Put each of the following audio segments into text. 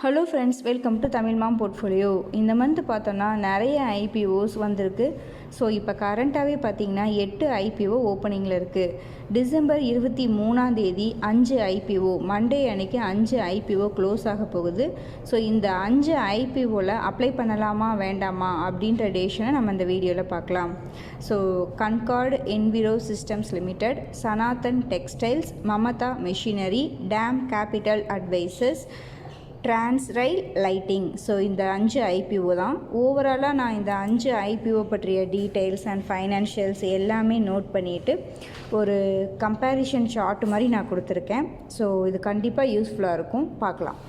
Hello friends, welcome to Tamil mom portfolio. இந்த month பார்த்தோன்னா நிறைய ஐபிஓஸ் வந்திருக்கு. ஸோ இப்போ கரண்ட்டாகவே பார்த்திங்கன்னா 8 ஐபிஓ ஓப்பனிங்கில் இருக்குது. டிசம்பர் 23 5 ஐபிஓ மண்டே அன்றைக்கி 5 ஐபிஓ க்ளோஸ் ஆக போகுது. ஸோ இந்த 5 ஐபிஓவில் அப்ளை பண்ணலாமா வேண்டாமா அப்படின்ற டேஷனை நம்ம இந்த வீடியோவில் பார்க்கலாம். So Concord Enviro Systems Limited, Sanathan Textiles, Mamata Machinery, DAM Capital Advisors, Transrail Lighting. So இந்த 5 ஐபிஓ தான். ஓவராலாக நான் இந்த 5 ஐபிஓ பற்றிய டீட்டெயில்ஸ் அண்ட் ஃபைனான்ஷியல்ஸ் எல்லாமே நோட் பண்ணிவிட்டு ஒரு கம்பேரிஷன் சார்ட் மாதிரி நான் கொடுத்துருக்கேன். ஸோ இது கண்டிப்பாக யூஸ்ஃபுல்லாக இருக்கும், பார்க்கலாம்.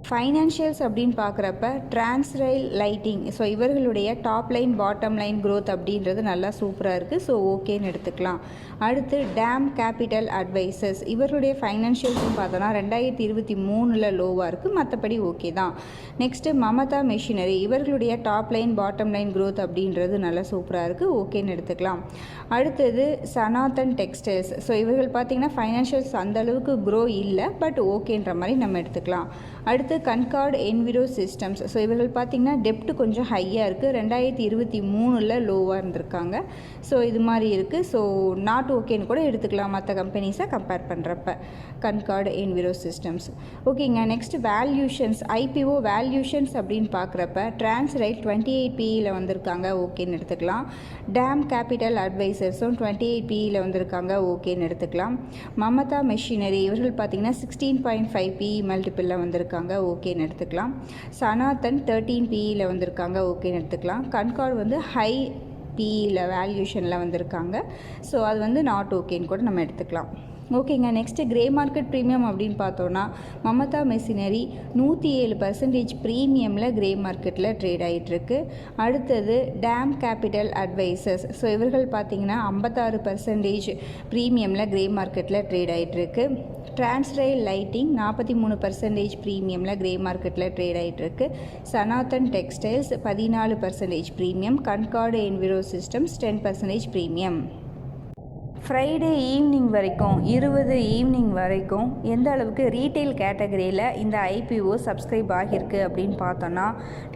ஃபைனான்ஷியல்ஸ் அப்படின்னு பார்க்குறப்ப டிரான்ஸ்ரைல் லைட்டிங், ஸோ இவர்களுடைய top line bottom line growth அப்படின்றது நல்லா சூப்பராக இருக்குது. ஸோ ஓகேன்னு எடுத்துக்கலாம். அடுத்து டேம் கேபிட்டல் அட்வைசர்ஸ், இவர்களுடைய ஃபைனான்ஷியல்ஸ்னு பார்த்தோன்னா 2023 லோவாக இருக்குது, மற்றபடி ஓகே தான். நெக்ஸ்ட்டு மமதா மெஷினரி, இவர்களுடைய top line bottom line growth அப்படின்றது நல்லா சூப்பராக இருக்குது, ஓகேன்னு எடுத்துக்கலாம். அடுத்தது சனாதன் டெக்ஸ்டைல்ஸ், ஸோ இவர்கள் பார்த்திங்கன்னா ஃபைனான்ஷியல்ஸ் அந்தளவுக்கு க்ரோ இல்லை, பட் ஓகேன்ற மாதிரி நம்ம எடுத்துக்கலாம். அடுத்து கன்கார்டு என்விரோ சிஸ்டம்ஸ், ஸோ இவர்கள் பார்த்திங்கன்னா டெப்ட் கொஞ்சம் ஹையாக இருக்குது, 2023 லோவாக இருந்திருக்காங்க. ஸோ இது மாதிரி இருக்குது. ஸோ நாட் ஓகேன்னு கூட எடுத்துக்கலாம் மற்ற கம்பெனிஸை கம்பேர் பண்ணுறப்ப. கன்கார்டு என்விரோ சிஸ்டம்ஸ் ஓகேங்க. நெக்ஸ்ட் வேல்யூஷன்ஸ், ஐபிஓ வேல்யூஷன்ஸ் அப்படின்னு பார்க்குறப்ப டிரான்ஸ்ரைல் 28 PEயில் வந்திருக்காங்க, ஓகேன்னு எடுத்துக்கலாம். டேம் கேபிட்டல் அட்வைசர்ஸும் 28 PEயில் வந்திருக்காங்க, ஓகேன்னு எடுத்துக்கலாம். மமதா மெஷினரி, இவர்கள் பார்த்திங்கன்னா 16.5 PE மல்டிப்பிளில் வந்திருக்காங்க, ஓகேன்னு எடுத்துக்கலாம். சனாதன் 13 PEயில் வந்திருக்காங்க, ஓகேன்னு எடுத்துக்கலாம். கன்கார்டு வந்து ஹை பிஇயில் வேல்யூஷனில் வந்திருக்காங்க. ஸோ அது வந்து நாட் ஓகேன்னு கூட நம்ம எடுத்துக்கலாம். ஓகேங்க. நெக்ஸ்ட்டு கிரே மார்க்கெட் ப்ரீமியம் அப்படின்னு பார்த்தோன்னா மமதா மெஷினரி 107% ப்ரீமியமில் கிரே மார்க்கெட்டில் ட்ரேட் ஆகிட்டுருக்கு. அடுத்தது டேம் கேபிட்டல் அட்வைசர்ஸ், ஸோ இவர்கள் பார்த்திங்கன்னா 56% ப்ரீமியமில் கிரே மார்க்கெட்டில் ட்ரேட் ஆகிட்டுருக்கு. டிரான்ஸ்ரைல் லைட்டிங் 43% ப்ரீமியமில் கிரே மார்க்கெட்டில் ட்ரேட் ஆகிட்டுருக்கு. Sanatan textiles 14% premium. Concord Enviro systems 10% premium. Friday evening வரைக்கும் 20 ஈவினிங் வரைக்கும் எந்த அளவுக்கு ரீட்டைல் கேட்டகரியில் இந்த ஐபிஓ சப்ஸ்கிரைப் ஆகியிருக்கு அப்படின்னு பார்த்தோன்னா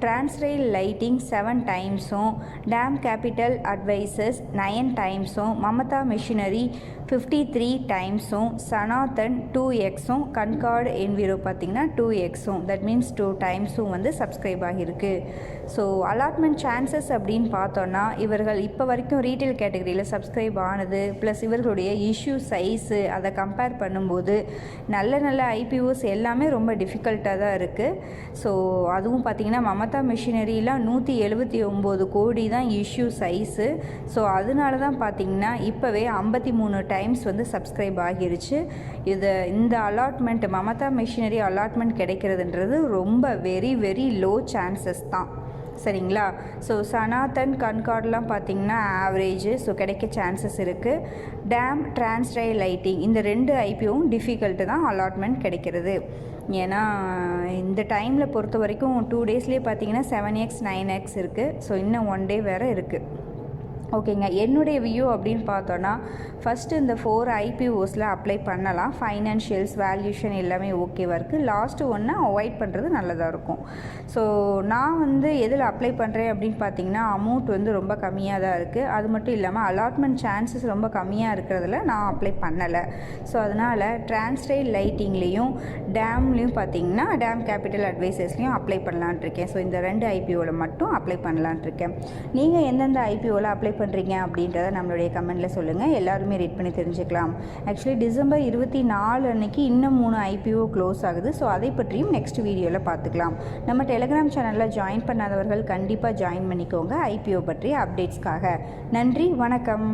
டிரான்ஸ்ரைல் லைட்டிங் 7 டைம்ஸும், டேம் கேபிட்டல் அட்வைசர்ஸ் 9 டைம்ஸும், மமதா மெஷினரி 53 டைம்ஸும், சனாதன் 2x, கன்கார்டு என்விரோ பார்த்திங்கன்னா 2x, தட் மீன்ஸ் 2 டைம்ஸும் வந்து சப்ஸ்கிரைப் ஆகியிருக்கு. ஸோ அலாட்மெண்ட் சான்சஸ் அப்படின்னு பார்த்தோன்னா இவர்கள் இப்போ வரைக்கும் ரீட்டைல் கேட்டகரியில் சப்ஸ்கிரைப் ஆனது ப்ளஸ் இவர்களுடைய இஷ்யூ சைஸு அதை கம்பேர் பண்ணும்போது நல்ல ஐபிஓஸ் எல்லாமே ரொம்ப டிஃபிகல்ட்டாக தான் இருக்குது. ஸோ அதுவும் பார்த்திங்கன்னா மமதா மெஷினரிலாம் 179 கோடி தான் இஷ்யூ சைஸு. ஸோ அதனால தான் பார்த்திங்கன்னா இப்போவே 53 டைம்ஸ் வந்து சப்ஸ்கிரைப் ஆகிருச்சு. இந்த அலாட்மெண்ட் மமதா மெஷினரி அலாட்மெண்ட் கிடைக்கிறதுன்றது ரொம்ப வெரி லோ சான்சஸ் தான், சரிங்களா. ஸோ சனாதன் கன்கார்டெலாம் பார்த்திங்கன்னா ஆவரேஜு, ஸோ கிடைக்க சான்சஸ் இருக்குது. டேம் டிரான்ஸ்ரைல் லைட்டிங் இந்த 2 ஐபிஓவும் டிஃபிகல்ட்டு தான் அலாட்மெண்ட் கிடைக்கிறது. ஏன்னா இந்த டைமில் பொறுத்த வரைக்கும் 2 டேஸ்லேயே பார்த்திங்கன்னா 7x 9x இருக்குது. ஸோ இன்னும் 1 டே வேறு இருக்குது. ஓகேங்க. என்னுடைய வியூ அப்படின்னு பார்த்தோன்னா ஃபஸ்ட்டு இந்த 4 ஐபிஓஸில் அப்ளை பண்ணலாம். ஃபைனான்ஷியல்ஸ் வேல்யூஷன் எல்லாமே ஓகேவாக இருக்குது. லாஸ்ட்டு ஒன்று அவாய்ட் பண்ணுறது நல்லதாக இருக்கும். ஸோ நான் வந்து எதில் அப்ளை பண்ணுறேன் அப்படின்னு பார்த்தீங்கன்னா அமௌண்ட் வந்து ரொம்ப கம்மியாக தான் இருக்குது. அது மட்டும் இல்லாமல் அலாட்மெண்ட் சான்சஸ் ரொம்ப கம்மியாக இருக்கிறதுல நான் அப்ளை பண்ணலை. ஸோ அதனால் டிரான்ஸ்ரைல் லைட்டிங்லேயும் டேம்லேயும் பார்த்தீங்கன்னா டேம் கேபிட்டல் அட்வைசர்ஸ்லேயும் அப்ளை பண்ணலான்ட்டு இருக்கேன். ஸோ இந்த 2 ஐபிஓவில் மட்டும் அப்ளை பண்ணலான்ட்டு இருக்கேன். நீங்கள் எந்தெந்த ஐபிஓவில் அப்ளை பண்ணுறீங்க அப்படின்றத நம்மளுடைய கமெண்ட்டில் சொல்லுங்கள், எல்லாருமே ரீட் பண்ணி தெரிஞ்சுக்கலாம். ஆக்சுவலி டிசம்பர் 24 அன்னைக்கு இன்னும் 3 ஐபிஓ க்ளோஸ் ஆகுது. ஸோ அதை பற்றியும் நெக்ஸ்ட் வீடியோவில் பார்த்துக்கலாம். நம்ம டெலிகிராம் சேனலில் ஜாயின் பண்ணாதவர்கள் கண்டிப்பாக ஜாயின் பண்ணிக்கோங்க ஐபிஓ பற்றிய அப்டேட்ஸ்க்காக. நன்றி, வணக்கம்.